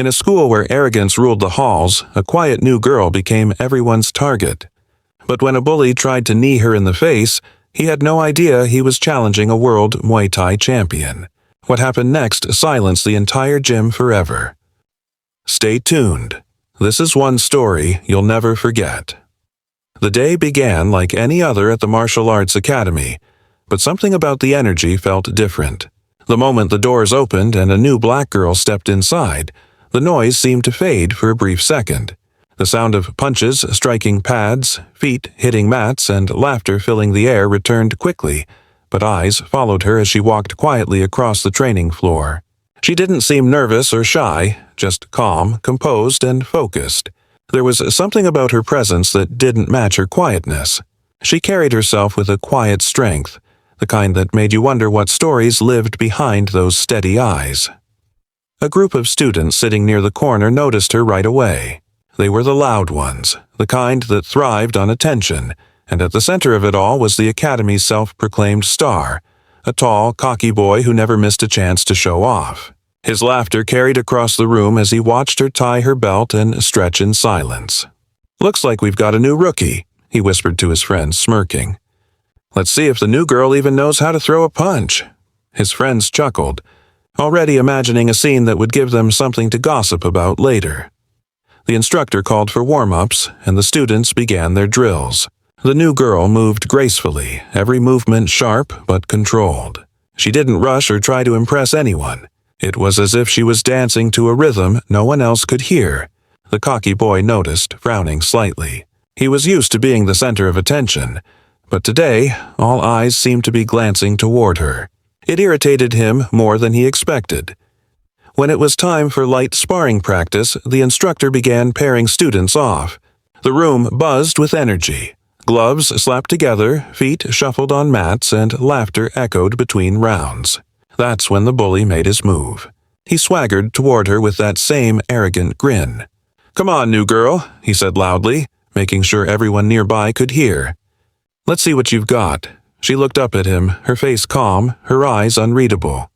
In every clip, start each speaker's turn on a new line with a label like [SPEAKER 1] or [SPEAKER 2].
[SPEAKER 1] In a school where arrogance ruled the halls, a quiet new girl became everyone's target. But when a bully tried to knee her in the face, he had no idea he was challenging a World Muay Thai Champion. What happened next silenced the entire gym forever. Stay tuned. This is one story you'll never forget. The day began like any other at the Martial Arts Academy, but something about the energy felt different. The moment the doors opened and a new black girl stepped inside, the noise seemed to fade for a brief second. The sound of punches striking pads, feet hitting mats, and laughter filling the air returned quickly, but eyes followed her as she walked quietly across the training floor. She didn't seem nervous or shy, just calm, composed, and focused. There was something about her presence that didn't match her quietness. She carried herself with a quiet strength, the kind that made you wonder what stories lived behind those steady eyes. A group of students sitting near the corner noticed her right away. They were the loud ones, the kind that thrived on attention, and at the center of it all was the Academy's self-proclaimed star, a tall, cocky boy who never missed a chance to show off. His laughter carried across the room as he watched her tie her belt and stretch in silence. "Looks like we've got a new rookie," he whispered to his friends, smirking. "Let's see if the new girl even knows how to throw a punch." His friends chuckled, already imagining a scene that would give them something to gossip about later. The instructor called for warm-ups, and the students began their drills. The new girl moved gracefully, every movement sharp but controlled. She didn't rush or try to impress anyone. It was as if she was dancing to a rhythm no one else could hear. The cocky boy noticed, frowning slightly. He was used to being the center of attention, but today all eyes seemed to be glancing toward her. It irritated him more than he expected. When it was time for light sparring practice, the instructor began pairing students off. The room buzzed with energy. Gloves slapped together, feet shuffled on mats, and laughter echoed between rounds. That's when the bully made his move. He swaggered toward her with that same arrogant grin. "Come on, new girl," he said loudly, making sure everyone nearby could hear. "Let's see what you've got." She looked up at him, her face calm, her eyes unreadable.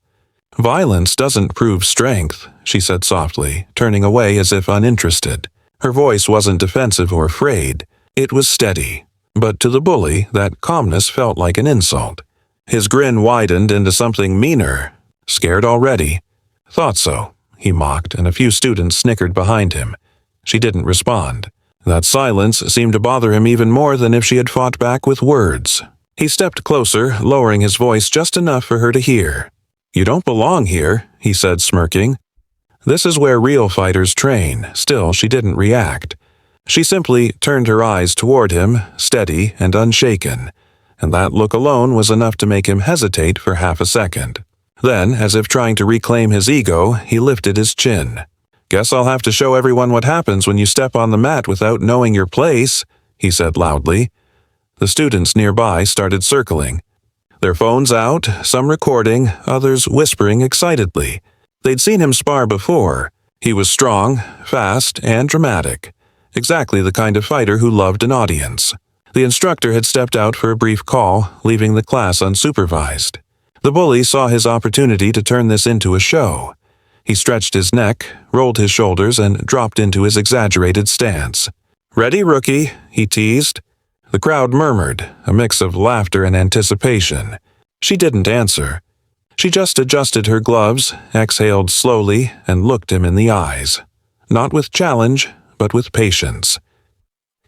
[SPEAKER 1] "Violence doesn't prove strength," she said softly, turning away as if uninterested. Her voice wasn't defensive or afraid. It was steady. But to the bully, that calmness felt like an insult. His grin widened into something meaner. "Scared already?" "Thought so," he mocked, and a few students snickered behind him. She didn't respond. That silence seemed to bother him even more than if she had fought back with words. He stepped closer, lowering his voice just enough for her to hear. "You don't belong here," he said, smirking. "This is where real fighters train." Still, she didn't react. She simply turned her eyes toward him, steady and unshaken, and that look alone was enough to make him hesitate for half a second. Then, as if trying to reclaim his ego, he lifted his chin. "Guess I'll have to show everyone what happens when you step on the mat without knowing your place," he said loudly. The students nearby started circling, their phones out, some recording, others whispering excitedly. They'd seen him spar before. He was strong, fast, and dramatic. Exactly the kind of fighter who loved an audience. The instructor had stepped out for a brief call, leaving the class unsupervised. The bully saw his opportunity to turn this into a show. He stretched his neck, rolled his shoulders, and dropped into his exaggerated stance. "Ready, rookie?" he teased. The crowd murmured, a mix of laughter and anticipation. She didn't answer. She just adjusted her gloves, exhaled slowly, and looked him in the eyes. Not with challenge, but with patience.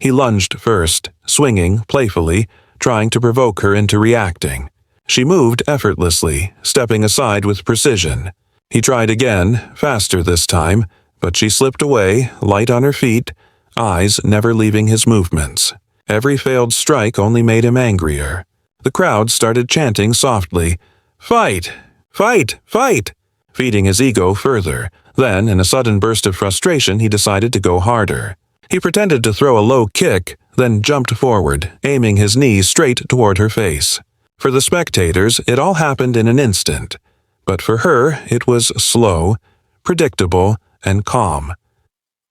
[SPEAKER 1] He lunged first, swinging playfully, trying to provoke her into reacting. She moved effortlessly, stepping aside with precision. He tried again, faster this time, but she slipped away, light on her feet, eyes never leaving his movements. Every failed strike only made him angrier. The crowd started chanting softly, "Fight! Fight! Fight!" feeding his ego further. Then, in a sudden burst of frustration, he decided to go harder. He pretended to throw a low kick, then jumped forward, aiming his knee straight toward her face. For the spectators, it all happened in an instant. But for her, it was slow, predictable, and calm.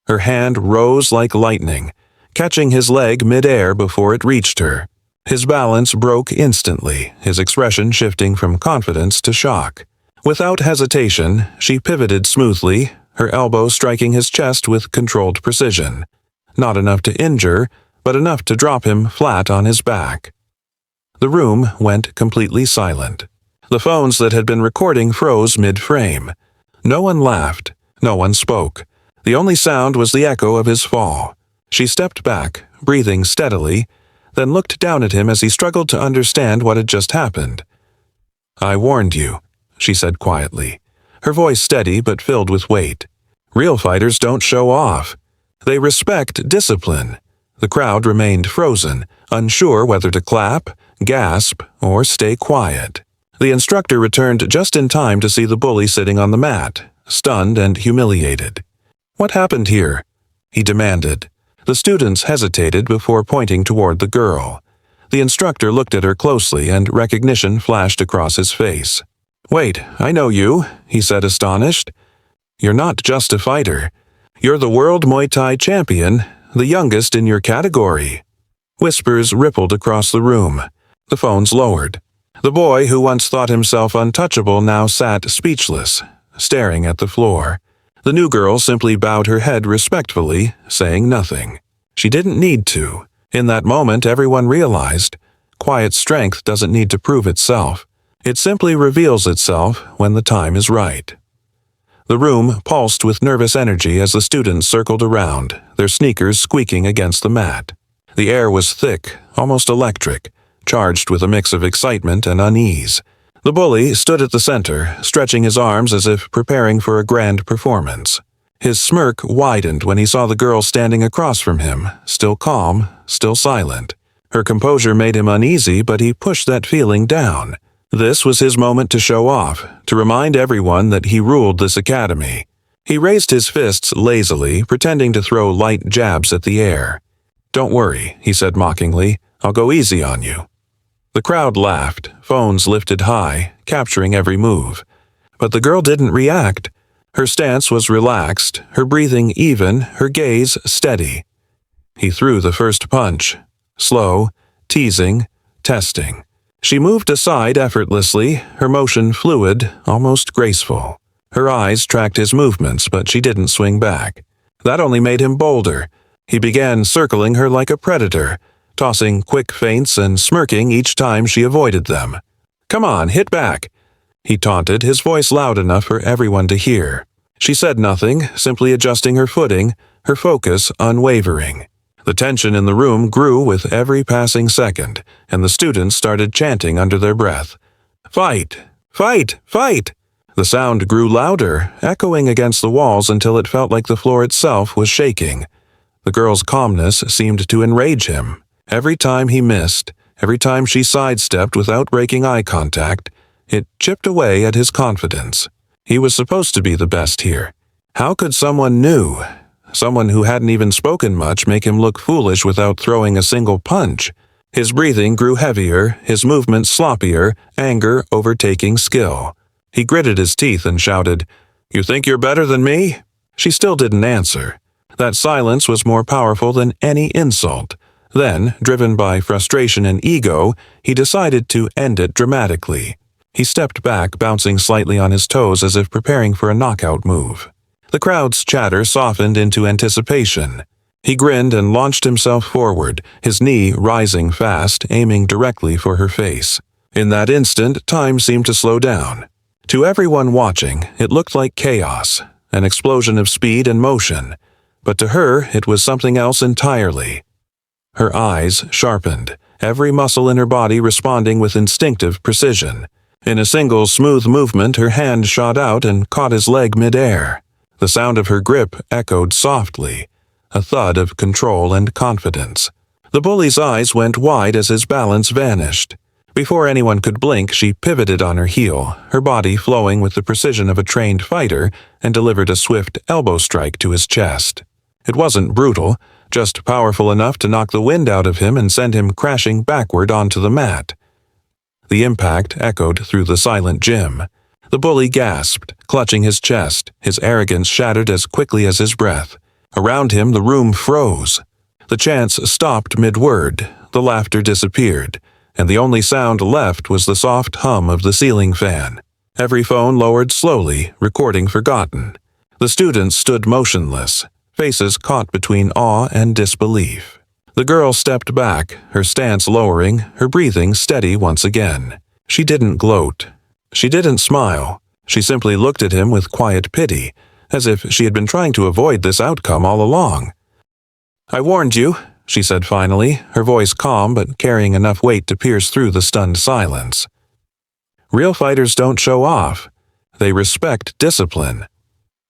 [SPEAKER 1] Her hand rose like lightning, catching his leg mid-air before it reached her. His balance broke instantly, his expression shifting from confidence to shock. Without hesitation, she pivoted smoothly, her elbow striking his chest with controlled precision. Not enough to injure, but enough to drop him flat on his back. The room went completely silent. The phones that had been recording froze mid-frame. No one laughed. No one spoke. The only sound was the echo of his fall. She stepped back, breathing steadily, then looked down at him as he struggled to understand what had just happened. "I warned you," she said quietly, her voice steady but filled with weight. "Real fighters don't show off. They respect discipline." The crowd remained frozen, unsure whether to clap, gasp, or stay quiet. The instructor returned just in time to see the bully sitting on the mat, stunned and humiliated. "What happened here?" he demanded. The students hesitated before pointing toward the girl. The instructor looked at her closely and recognition flashed across his face. "Wait, I know you," he said, astonished. "You're not just a fighter. You're the World Muay Thai Champion, the youngest in your category." Whispers rippled across the room. The phones lowered. The boy who once thought himself untouchable now sat speechless, staring at the floor. The new girl simply bowed her head respectfully, saying nothing. She didn't need to. In that moment, everyone realized, quiet strength doesn't need to prove itself. It simply reveals itself when the time is right. The room pulsed with nervous energy as the students circled around, their sneakers squeaking against the mat. The air was thick, almost electric, charged with a mix of excitement and unease. The bully stood at the center, stretching his arms as if preparing for a grand performance. His smirk widened when he saw the girl standing across from him, still calm, still silent. Her composure made him uneasy, but he pushed that feeling down. This was his moment to show off, to remind everyone that he ruled this academy. He raised his fists lazily, pretending to throw light jabs at the air. "Don't worry," he said mockingly. "I'll go easy on you." The crowd laughed, phones lifted high, capturing every move. But the girl didn't react. Her stance was relaxed, her breathing even, her gaze steady. He threw the first punch. Slow, teasing, testing. She moved aside effortlessly, her motion fluid, almost graceful. Her eyes tracked his movements, but she didn't swing back. That only made him bolder. He began circling her like a predator, tossing quick feints and smirking each time she avoided them. "Come on, hit back," he taunted, his voice loud enough for everyone to hear. She said nothing, simply adjusting her footing, her focus unwavering. The tension in the room grew with every passing second, and the students started chanting under their breath. "Fight! Fight! Fight!" The sound grew louder, echoing against the walls until it felt like the floor itself was shaking. The girl's calmness seemed to enrage him. Every time he missed, every time she sidestepped without breaking eye contact, it chipped away at his confidence. He was supposed to be the best here. How could someone new, someone who hadn't even spoken much, make him look foolish without throwing a single punch? His breathing grew heavier, his movements sloppier, anger overtaking skill. He gritted his teeth and shouted, "You think you're better than me?" She still didn't answer. That silence was more powerful than any insult. Then, driven by frustration and ego, he decided to end it dramatically. He stepped back, bouncing slightly on his toes as if preparing for a knockout move. The crowd's chatter softened into anticipation. He grinned and launched himself forward, his knee rising fast, aiming directly for her face. In that instant, time seemed to slow down. To everyone watching, it looked like chaos, an explosion of speed and motion. But to her, it was something else entirely. Her eyes sharpened, every muscle in her body responding with instinctive precision. In a single smooth movement, her hand shot out and caught his leg midair. The sound of her grip echoed softly, a thud of control and confidence. The bully's eyes went wide as his balance vanished. Before anyone could blink, she pivoted on her heel, her body flowing with the precision of a trained fighter, and delivered a swift elbow strike to his chest. It wasn't brutal, just powerful enough to knock the wind out of him and send him crashing backward onto the mat. The impact echoed through the silent gym. The bully gasped, clutching his chest, his arrogance shattered as quickly as his breath. Around him, the room froze. The chants stopped mid-word, the laughter disappeared, and the only sound left was the soft hum of the ceiling fan. Every phone lowered slowly, recording forgotten. The students stood motionless, faces caught between awe and disbelief. The girl stepped back, her stance lowering, her breathing steady once again. She didn't gloat. She didn't smile. She simply looked at him with quiet pity, as if she had been trying to avoid this outcome all along. "I warned you," she said finally, her voice calm but carrying enough weight to pierce through the stunned silence. "Real fighters don't show off. They respect discipline."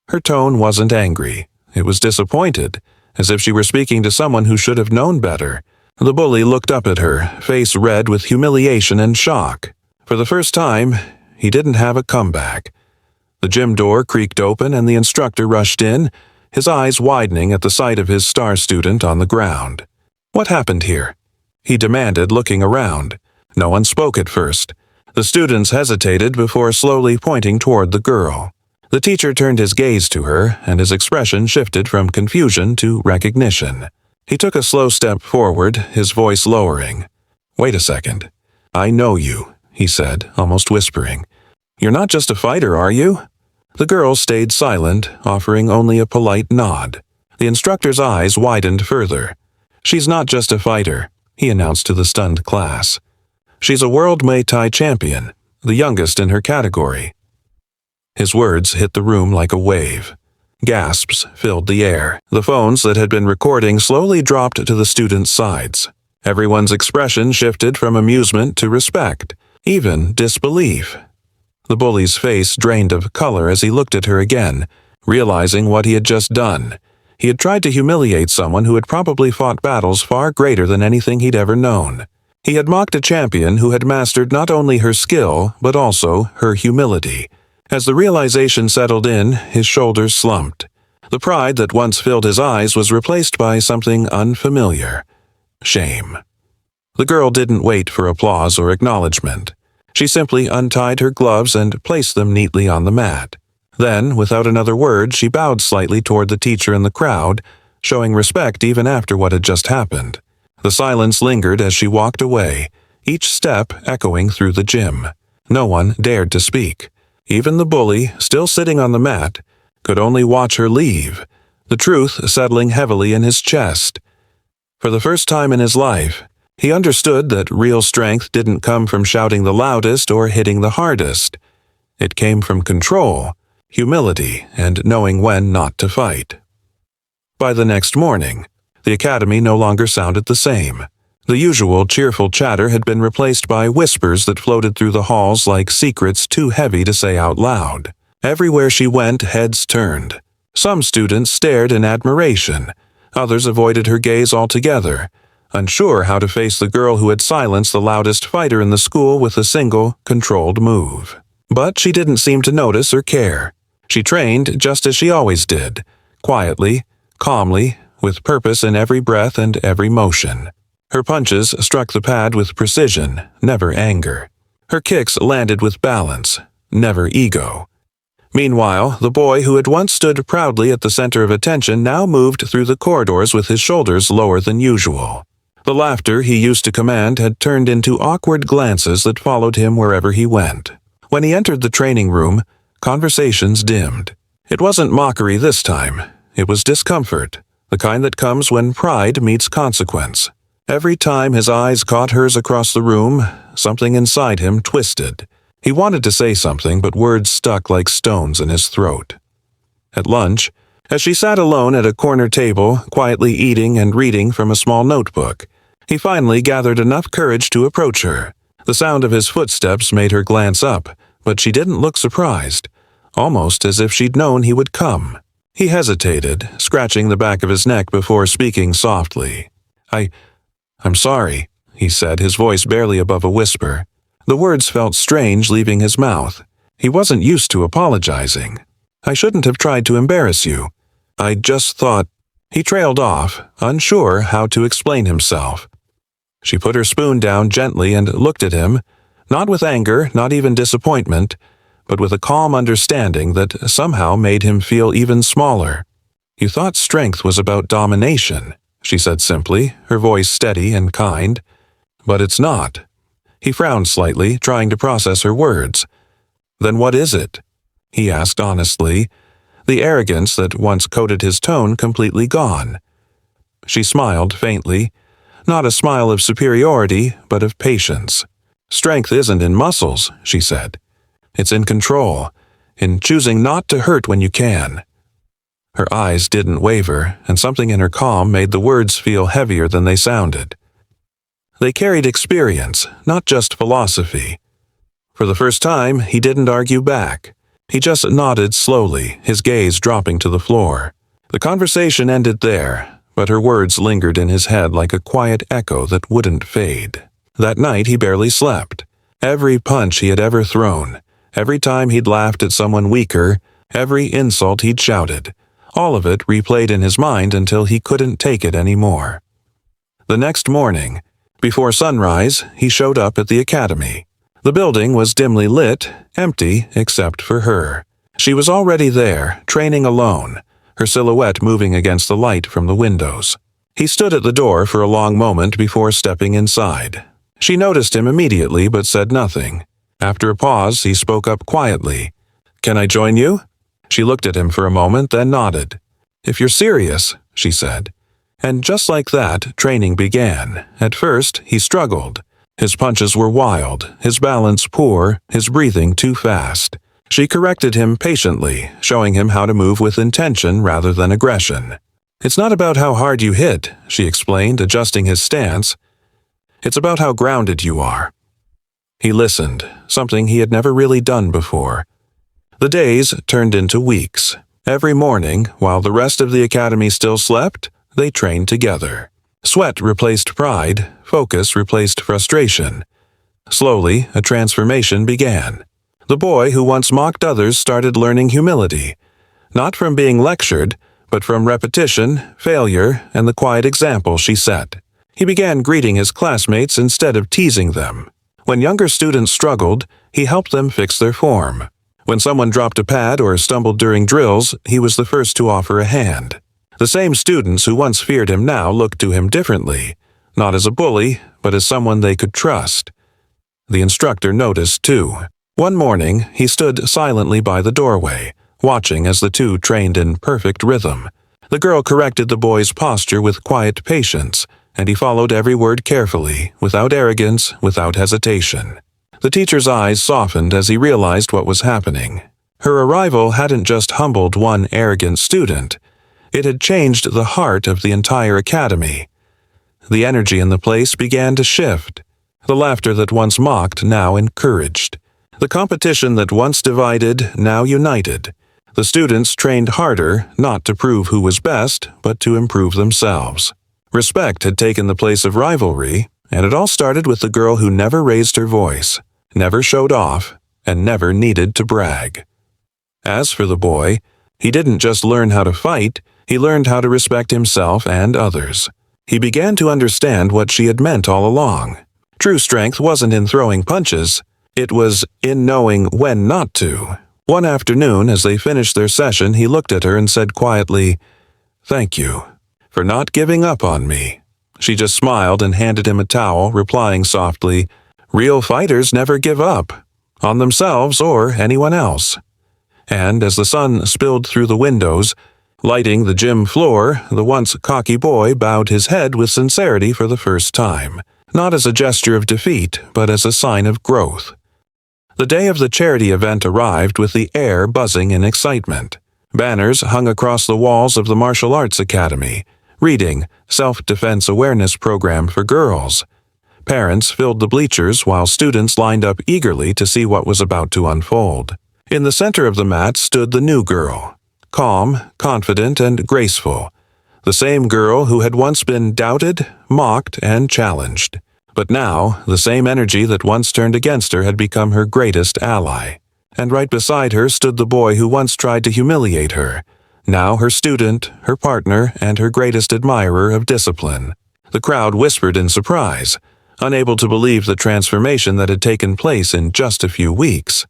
[SPEAKER 1] Her tone wasn't angry. It was disappointed, as if she were speaking to someone who should have known better. The bully looked up at her, face red with humiliation and shock. For the first time, he didn't have a comeback. The gym door creaked open and the instructor rushed in, his eyes widening at the sight of his star student on the ground. "What happened here?" he demanded, looking around. No one spoke at first. The students hesitated before slowly pointing toward the girl. The teacher turned his gaze to her, and his expression shifted from confusion to recognition. He took a slow step forward, his voice lowering. "Wait a second. I know you," he said, almost whispering. "You're not just a fighter, are you?" The girl stayed silent, offering only a polite nod. The instructor's eyes widened further. "She's not just a fighter," he announced to the stunned class. "She's a World Muay Thai Champion, the youngest in her category." His words hit the room like a wave. Gasps filled the air. The phones that had been recording slowly dropped to the students' sides. Everyone's expression shifted from amusement to respect, even disbelief. The bully's face drained of color as he looked at her again, realizing what he had just done. He had tried to humiliate someone who had probably fought battles far greater than anything he'd ever known. He had mocked a champion who had mastered not only her skill, but also her humility. As the realization settled in, his shoulders slumped. The pride that once filled his eyes was replaced by something unfamiliar: shame. The girl didn't wait for applause or acknowledgement. She simply untied her gloves and placed them neatly on the mat. Then, without another word, she bowed slightly toward the teacher and the crowd, showing respect even after what had just happened. The silence lingered as she walked away, each step echoing through the gym. No one dared to speak. Even the bully, still sitting on the mat, could only watch her leave, the truth settling heavily in his chest. For the first time in his life, he understood that real strength didn't come from shouting the loudest or hitting the hardest. It came from control, humility, and knowing when not to fight. By the next morning, the academy no longer sounded the same. The usual cheerful chatter had been replaced by whispers that floated through the halls like secrets too heavy to say out loud. Everywhere she went, heads turned. Some students stared in admiration. Others avoided her gaze altogether, unsure how to face the girl who had silenced the loudest fighter in the school with a single, controlled move. But she didn't seem to notice or care. She trained just as she always did, quietly, calmly, with purpose in every breath and every motion. Her punches struck the pad with precision, never anger. Her kicks landed with balance, never ego. Meanwhile, the boy who had once stood proudly at the center of attention now moved through the corridors with his shoulders lower than usual. The laughter he used to command had turned into awkward glances that followed him wherever he went. When he entered the training room, conversations dimmed. It wasn't mockery this time. It was discomfort, the kind that comes when pride meets consequence. Every time his eyes caught hers across the room, something inside him twisted. He wanted to say something, but words stuck like stones in his throat. At lunch, as she sat alone at a corner table, quietly eating and reading from a small notebook, he finally gathered enough courage to approach her. The sound of his footsteps made her glance up, but she didn't look surprised, almost as if she'd known he would come. He hesitated, scratching the back of his neck before speaking softly. I'm sorry," he said, his voice barely above a whisper. The words felt strange leaving his mouth. He wasn't used to apologizing. "I shouldn't have tried to embarrass you. I just thought—" He trailed off, unsure how to explain himself. She put her spoon down gently and looked at him, not with anger, not even disappointment, but with a calm understanding that somehow made him feel even smaller. "You thought strength was about domination," she said simply, her voice steady and kind. "But it's not." He frowned slightly, trying to process her words. "Then what is it?" he asked honestly. the arrogance that once coated his tone completely gone. She smiled faintly, not a smile of superiority, but of patience. "Strength isn't in muscles," she said. "It's in control, in choosing not to hurt when you can." Her eyes didn't waver, and something in her calm made the words feel heavier than they sounded. They carried experience, not just philosophy. For the first time, he didn't argue back. He just nodded slowly, his gaze dropping to the floor. The conversation ended there, but her words lingered in his head like a quiet echo that wouldn't fade. That night he barely slept. Every punch he had ever thrown, every time he'd laughed at someone weaker, every insult he'd shouted, all of it replayed in his mind until he couldn't take it anymore. The next morning, before sunrise, he showed up at the academy. The building was dimly lit, empty except for her. She was already there, training alone, her silhouette moving against the light from the windows. He stood at the door for a long moment before stepping inside. She noticed him immediately but said nothing. After a pause, he spoke up quietly. "Can I join you?" She looked at him for a moment, then nodded. "If you're serious," she said. And just like that, training began. At first, he struggled. His punches were wild, his balance poor, his breathing too fast. She corrected him patiently, showing him how to move with intention rather than aggression. "It's not about how hard you hit," she explained, adjusting his stance. "It's about how grounded you are." He listened, something he had never really done before. The days turned into weeks. Every morning, while the rest of the academy still slept, they trained together. Sweat replaced pride, focus replaced frustration. Slowly, a transformation began. The boy who once mocked others started learning humility, not from being lectured, but from repetition, failure, and the quiet example she set. He began greeting his classmates instead of teasing them. When younger students struggled, he helped them fix their form. When someone dropped a pad or stumbled during drills, he was the first to offer a hand. The same students who once feared him now looked to him differently, not as a bully, but as someone they could trust. The instructor noticed, too. One morning, he stood silently by the doorway, watching as the two trained in perfect rhythm. The girl corrected the boy's posture with quiet patience, and he followed every word carefully, without arrogance, without hesitation. The teacher's eyes softened as he realized what was happening. Her arrival hadn't just humbled one arrogant student. It had changed the heart of the entire academy. The energy in the place began to shift. The laughter that once mocked now encouraged. The competition that once divided now united. The students trained harder, not to prove who was best, but to improve themselves. Respect had taken the place of rivalry, and it all started with the girl who never raised her voice, never showed off, and never needed to brag. As for the boy, he didn't just learn how to fight, he learned how to respect himself and others. He began to understand what she had meant all along. True strength wasn't in throwing punches, it was in knowing when not to. One afternoon, as they finished their session, he looked at her and said quietly, "Thank you for not giving up on me." She just smiled and handed him a towel, replying softly, "Real fighters never give up, on themselves or anyone else." And as the sun spilled through the windows, lighting the gym floor, the once cocky boy bowed his head with sincerity for the first time, not as a gesture of defeat, but as a sign of growth. The day of the charity event arrived with the air buzzing in excitement. Banners hung across the walls of the Martial Arts Academy, reading Self-Defense Awareness Program for Girls. Parents filled the bleachers while students lined up eagerly to see what was about to unfold. In the center of the mat stood the new girl, calm, confident, and graceful. The same girl who had once been doubted, mocked, and challenged. But now, the same energy that once turned against her had become her greatest ally. And right beside her stood the boy who once tried to humiliate her, now her student, her partner, and her greatest admirer of discipline. The crowd whispered in surprise, unable to believe the transformation that had taken place in just a few weeks.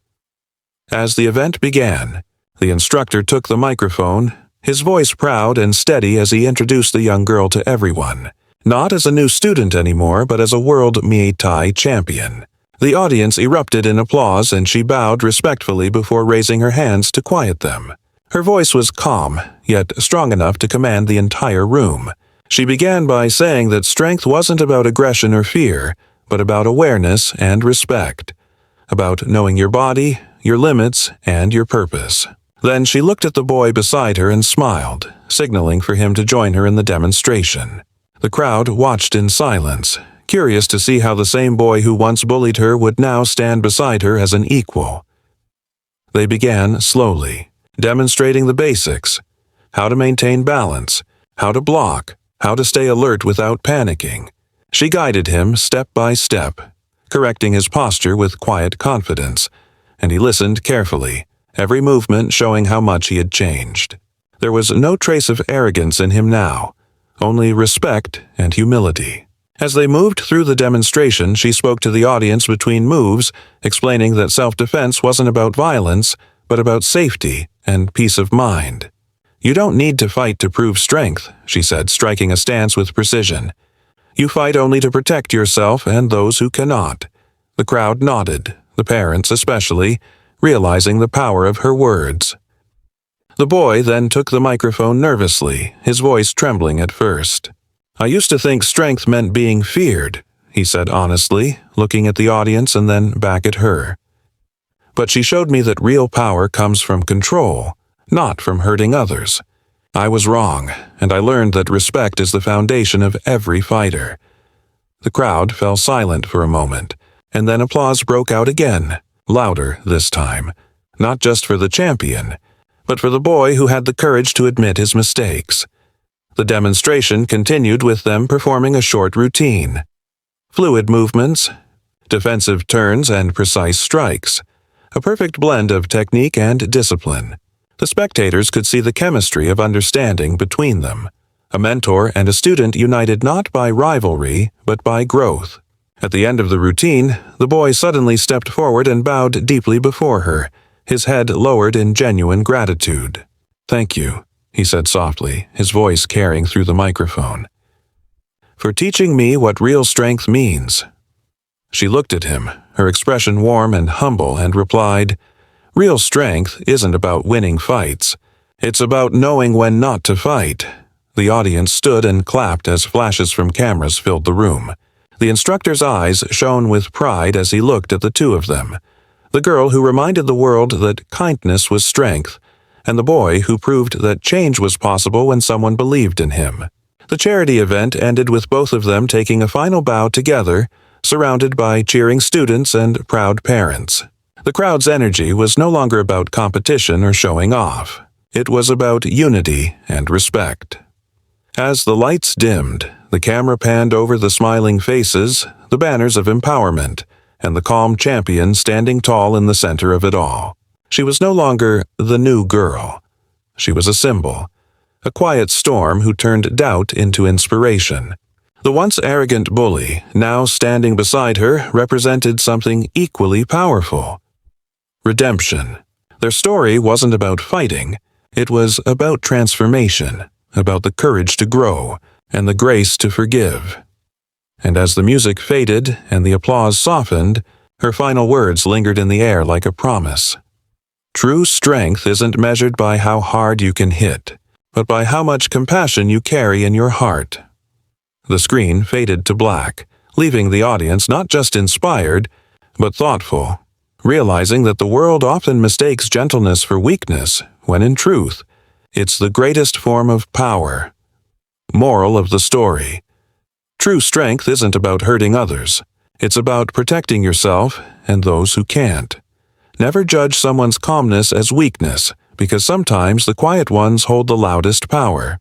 [SPEAKER 1] As the event began, the instructor took the microphone, his voice proud and steady as he introduced the young girl to everyone. Not as a new student anymore, but as a World Muay Thai Champion. The audience erupted in applause and she bowed respectfully before raising her hands to quiet them. Her voice was calm, yet strong enough to command the entire room. She began by saying that strength wasn't about aggression or fear, but about awareness and respect. About knowing your body, your limits, and your purpose. Then she looked at the boy beside her and smiled, signaling for him to join her in the demonstration. The crowd watched in silence, curious to see how the same boy who once bullied her would now stand beside her as an equal. They began slowly, demonstrating the basics: how to maintain balance, how to block, how to stay alert without panicking. She guided him step by step, correcting his posture with quiet confidence, and he listened carefully, every movement showing how much he had changed. There was no trace of arrogance in him now, only respect and humility. As they moved through the demonstration, she spoke to the audience between moves, explaining that self-defense wasn't about violence, but about safety and peace of mind. "You don't need to fight to prove strength," she said, striking a stance with precision. "You fight only to protect yourself and those who cannot." The crowd nodded, the parents especially, realizing the power of her words. The boy then took the microphone nervously, his voice trembling at first. "I used to think strength meant being feared," he said honestly, looking at the audience and then back at her. "But she showed me that real power comes from control, not from hurting others. I was wrong, and I learned that respect is the foundation of every fighter." The crowd fell silent for a moment, and then applause broke out again, louder this time, not just for the champion, but for the boy who had the courage to admit his mistakes. The demonstration continued with them performing a short routine. Fluid movements, defensive turns, and precise strikes. A perfect blend of technique and discipline. The spectators could see the chemistry of understanding between them. A mentor and a student united not by rivalry, but by growth. At the end of the routine, the boy suddenly stepped forward and bowed deeply before her, his head lowered in genuine gratitude. "Thank you," he said softly, his voice carrying through the microphone, "for teaching me what real strength means." She looked at him, her expression warm and humble, and replied, "Real strength isn't about winning fights. It's about knowing when not to fight." The audience stood and clapped as flashes from cameras filled the room. The instructor's eyes shone with pride as he looked at the two of them. The girl who reminded the world that kindness was strength, and the boy who proved that change was possible when someone believed in him. The charity event ended with both of them taking a final bow together, surrounded by cheering students and proud parents. The crowd's energy was no longer about competition or showing off. It was about unity and respect. As the lights dimmed, the camera panned over the smiling faces, the banners of empowerment, and the calm champion standing tall in the center of it all. She was no longer the new girl. She was a symbol, a quiet storm who turned doubt into inspiration. The once arrogant bully, now standing beside her, represented something equally powerful: redemption. Their story wasn't about fighting, it was about transformation, about the courage to grow and the grace to forgive. And as the music faded and the applause softened, her final words lingered in the air like a promise. True strength isn't measured by how hard you can hit, but by how much compassion you carry in your heart. The screen faded to black, leaving the audience not just inspired, but thoughtful, realizing that the world often mistakes gentleness for weakness, when in truth, it's the greatest form of power. Moral of the story: true strength isn't about hurting others. It's about protecting yourself and those who can't. Never judge someone's calmness as weakness, because sometimes the quiet ones hold the loudest power.